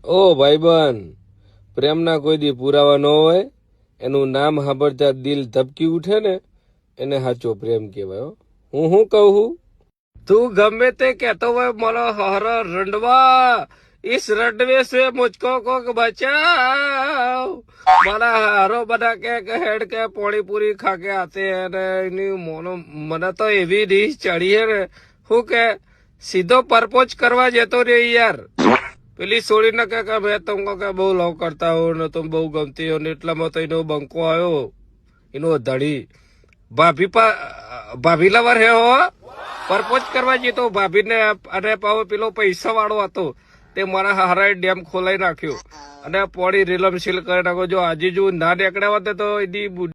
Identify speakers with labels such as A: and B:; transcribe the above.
A: ઓ ભાઈબંધ, પ્રેમના કોઈ દી પુરાવા ન હોય, એનું નામ સાંભળતા દિલ ધબકી ઉઠે ને એને સાચો પ્રેમ કહેવાય હો। હું કહું, તું ગમે તે કહેતો હોય મારો હારો રંડવા, इस रंडवे से मुझको को बचाओ। मारा हारो बना के हेड के पोड़ी पूरी खा के आते हैं ने इनी मोनो મને તો એવી રીસ ચડી હે ને હું કે સીધો પરપોચ કરવા જતો રે યાર। પેલી છોડીને કે મેં તમને કે બહુ લવ કરતા હો ને तुम બહુ ગમતી હો ને એટલામાં તો એનો બંકો આવ્યો, એનો ધડી ભાભી લવર હે હો। પરપોચ કરવા જતો ભાભીને અને પેલો પૈસા વાળો હતો તે મારા હારાએ ડેમ ખોલાઈ નાખ્યો અને પોડી રીલમ સીલ કરી નાખ્યો। જો આજે જો ના નીકળ્યા હોત તો એની